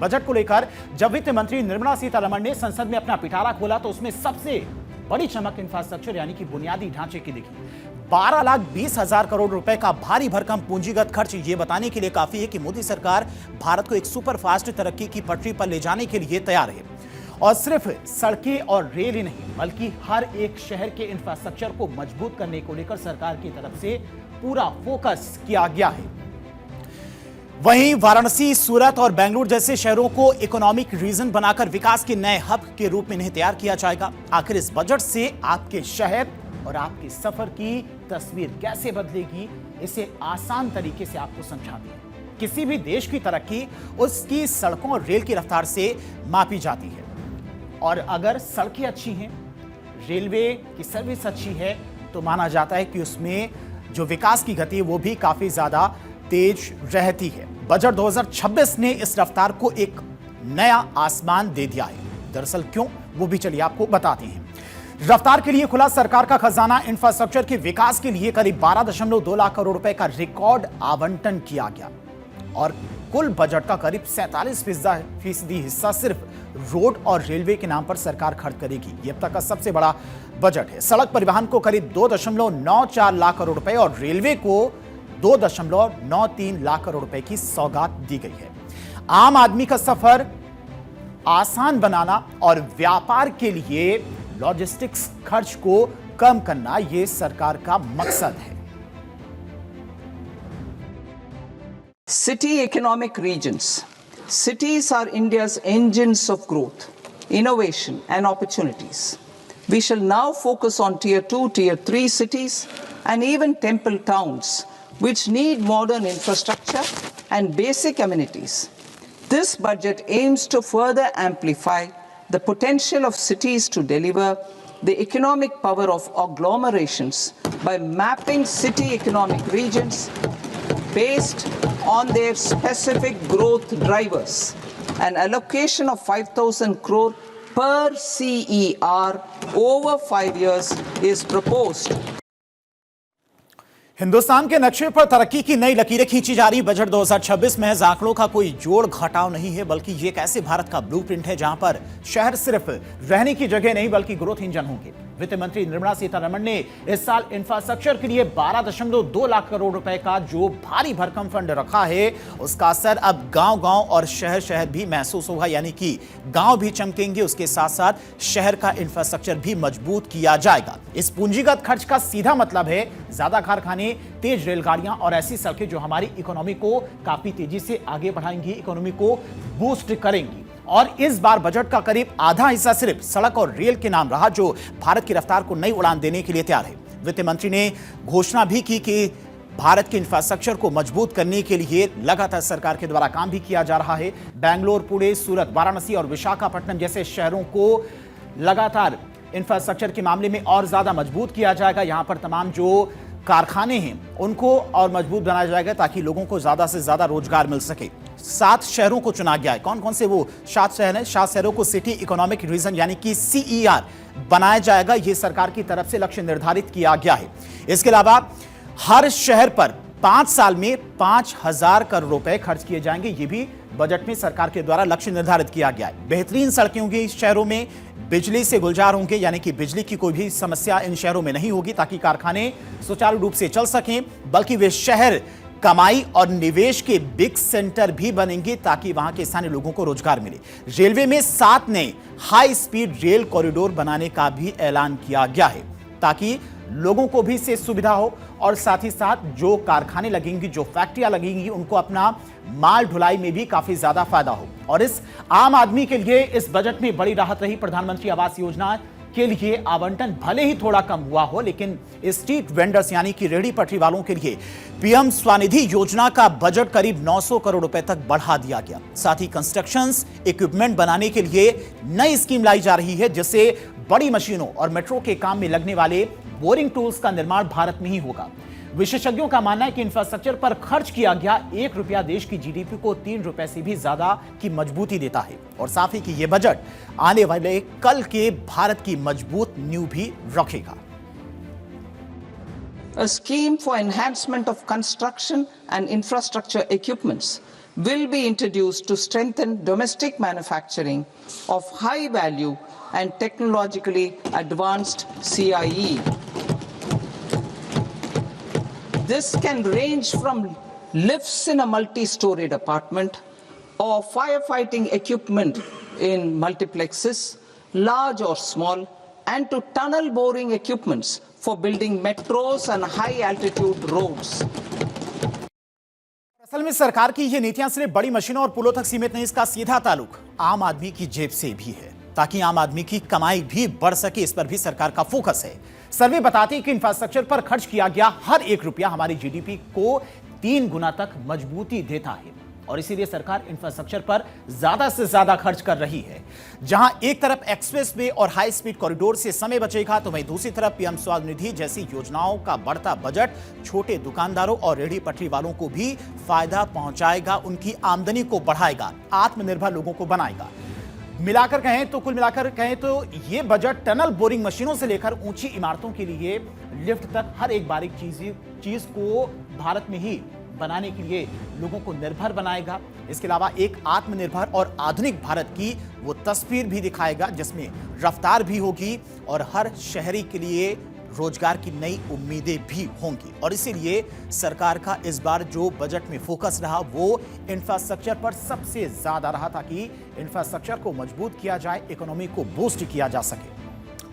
Budget को लेकर जब वित्त मंत्री निर्मला सीतारमण ने संसद में अपना पिटारा खोला तो उसमें सबसे बड़ी चमक इंफ्रास्ट्रक्चर यानी कि बुनियादी ढांचे की दिखी। 12,20,000 करोड़ रुपए का भारी भरकम पूंजीगत खर्च ये बताने के लिए काफी है कि मोदी सरकार भारत को एक सुपर फास्ट तरक्की की पटरी पर ले जाने के लिए तैयार है। और सिर्फ सड़कें और रेल ही नहीं बल्कि हर एक शहर के इंफ्रास्ट्रक्चर को मजबूत करने को लेकर सरकार की तरफ से पूरा फोकस किया गया है। वहीं वाराणसी, सूरत और बेंगलुरु जैसे शहरों को इकोनॉमिक रीजन बनाकर विकास के नए हब के रूप में इन्हें तैयार किया जाएगा। आखिर इस बजट से आपके शहर और आपके सफर की तस्वीर कैसे बदलेगी, इसे आसान तरीके से आपको समझाते हैं। किसी भी देश की तरक्की उसकी सड़कों और रेल की रफ्तार से मापी जाती है और अगर सड़कें अच्छी हैं, रेलवे की सर्विस अच्छी है तो माना जाता है कि उसमें जो विकास की गति है वो भी काफी ज्यादा तेज रहती है। बजट 2026 ने इस रफ्तार को एक नया आसमान दे दिया है। दरअसल क्यों, वो भी चलिए आपको बताते हैं। रफ्तार के लिए खुला सरकार का खजाना। इंफ्रास्ट्रक्चर के विकास के लिए करीब 12.2 लाख करोड़ रुपए का रिकॉर्ड आवंटन किया गया और कुल बजट का करीब 47% हिस्सा सिर्फ रोड और रेलवे के नाम पर सरकार खर्च करेगी। यह अब तक का सबसे बड़ा बजट है। सड़क परिवहन को करीब 2.94 लाख करोड़ रुपए और रेलवे को 2.93 लाख करोड़ रुपए की सौगात दी गई है। आम आदमी का सफर आसान बनाना और व्यापार के लिए लॉजिस्टिक्स खर्च को कम करना यह सरकार का मकसद है। City economic regions. Cities are India's engines of growth, innovation and opportunities. We shall now focus on Tier 2, Tier 3 cities and even temple towns which need modern infrastructure and basic amenities. This budget aims to further amplify the potential of cities to deliver the economic power of agglomerations by mapping city economic regions based on their specific growth drivers. An allocation of 5,000 crore per CER over 5 years is proposed. Hindustan के नक्शे पर तरक्की की नई लकीरें खींची जा रही। बजट 2026 महज आंकड़ों का कोई जोड़ घटाव नहीं है बल्कि ये एक ऐसे भारत का ब्लूप्रिंट है जहां पर शहर सिर्फ रहने की जगह नहीं बल्कि ग्रोथ इंजन होंगे। वित्त मंत्री निर्मला सीतारमण ने इस साल इंफ्रास्ट्रक्चर के लिए 12.2 लाख करोड़ रुपए का जो भारी भरकम फंड रखा है उसका असर अब गांव-गांव और शहर-शहर भी महसूस होगा, यानी कि गांव भी चमकेंगे, उसके साथ-साथ शहर का इंफ्रास्ट्रक्चर भी मजबूत किया जाएगा। इस पूंजीगत खर्च का सीधा मतलब है ज्यादा कारखाने, तेज रेलगाड़ियां और ऐसी सड़कें जो हमारी इकोनॉमी को काफी तेजी से आगे बढ़ाएंगी, इकोनॉमी को बूस्ट करेंगी। और इस बार बजट का करीब आधा हिस्सा सिर्फ सड़क और रेल के नाम रहा जो भारत की रफ्तार को नई उड़ान देने के लिए तैयार है। वित्त मंत्री ने घोषणा भी की कि भारत के इंफ्रास्ट्रक्चर को मजबूत करने के लिए लगातार सरकार के द्वारा काम भी किया जा रहा है। बेंगलोर, पुणे, सूरत, वाराणसी और विशाखापट्टनम जैसे शहरों को लगातार इंफ्रास्ट्रक्चर के मामले में और ज्यादा मजबूत किया जाएगा। यहां पर तमाम जो कारखाने हैं उनको और मजबूत बनाया जाएगा ताकि लोगों को ज्यादा से ज्यादा रोजगार मिल सके। 7 शहरों को चुना गया है। कौन कौन से वो 7 शहर हैं? 7 शहरों को सिटी इकोनॉमिक रीजन यानी कि CER बनाया जाएगा। यह सरकार की तरफ से लक्ष्य निर्धारित किया गया है। इसके अलावा हर शहर पर 5 साल में 5,000 करोड़ रुपए खर्च किए जाएंगे। ये भी बजट में सरकार के द्वारा लक्ष्य निर्धारित किया गया है। बेहतरीन सड़कें होंगी इस शहरों में, बिजली से गुलजार होंगे, यानी कि बिजली की कोई भी समस्या इन शहरों में नहीं होगी ताकि कारखाने सुचारू रूप से चल सकें, बल्कि वे शहर कमाई और निवेश के बिग सेंटर भी बनेंगे ताकि वहां के स्थानीय लोगों को रोजगार मिले। रेलवे में 7 नए हाई स्पीड रेल कॉरिडोर बनाने का भी ऐलान किया गया है ताकि लोगों को भी इससे सुविधा हो और साथ ही साथ जो कारखाने लगेंगी, जो फैक्ट्रियां लगेंगी, उनको अपना माल ढुलाई में भी काफी ज्यादा फायदा हो। और इस आम आदमी के लिए इस बजट में बड़ी राहत रही। प्रधानमंत्री आवास योजना के लिए आवंटन भले ही थोड़ा कम हुआ हो, लेकिन स्ट्रीट वेंडर्स यानी कि रेहड़ी पटरी वालों के लिए पीएम स्वनिधि योजना का बजट करीब 900 करोड़ रुपए तक बढ़ा दिया गया। साथ ही कंस्ट्रक्शंस इक्विपमेंट बनाने के लिए नई स्कीम लाई जा रही है जिससे बड़ी मशीनों और मेट्रो के काम में लगने वाले बोरिंग टूल्स का निर्माण भारत में ही होगा। विशेषज्ञों का मानना है कि इंफ्रास्ट्रक्चर पर खर्च किया गया 1 रुपया देश की जीडीपी को 3 रुपए से भी ज्यादा की मजबूती देता है और साथ ही कि यह बजट आने वाले कल के भारत की मजबूत नींव भी रखेगा। A scheme for enhancement of construction and infrastructure equipments will be introduced to strengthen domestic manufacturing of high value and technologically advanced CIE. This can range from lifts in a multi-storied apartment or firefighting equipment in multiplexes, large or small, and to tunnel boring equipments for building metros and high-altitude roads. असल में सरकार की ये नीतियां सिर्फ बड़ी मशीनों और पुलों तक सीमित नहीं, इसका सीधा ताल्लुक आम आदमी की जेब से भी है। ताकि आम आदमी की कमाई भी बढ़ सके, इस पर भी सरकार का फोकस है। सर्वे बताती है कि इंफ्रास्ट्रक्चर पर खर्च किया गया हर एक रुपया हमारी जीडीपी को 3 गुना तक मजबूती देता है और इसीलिए सरकार इंफ्रास्ट्रक्चर पर ज्यादा से ज्यादा खर्च कर रही है। जहां एक तरफ एक्सप्रेस वे और हाई स्पीड कॉरिडोर से समय बचेगा, तो वहीं दूसरी तरफ पीएम स्वनिधि जैसी योजनाओं का बढ़ता बजट छोटे दुकानदारों और रेहड़ी पटरी वालों को भी फायदा पहुंचाएगा, उनकी आमदनी को बढ़ाएगा, आत्मनिर्भर लोगों को बनाएगा। कुल मिलाकर कहें तो ये बजट टनल बोरिंग मशीनों से लेकर ऊंची इमारतों के लिए लिफ्ट तक हर एक बारीक चीज को भारत में ही बनाने के लिए लोगों को निर्भर बनाएगा। इसके अलावा एक आत्मनिर्भर और आधुनिक भारत की वो तस्वीर भी दिखाएगा जिसमें रफ्तार भी होगी और हर शहरी के लिए रोजगार की नई उम्मीदें भी होंगी। और इसीलिए सरकार का इस बार जो बजट में फोकस रहा वो इंफ्रास्ट्रक्चर पर सबसे ज्यादा रहा, ताकि इंफ्रास्ट्रक्चर को मजबूत किया जाए, इकोनॉमी को बूस्ट किया जा सके।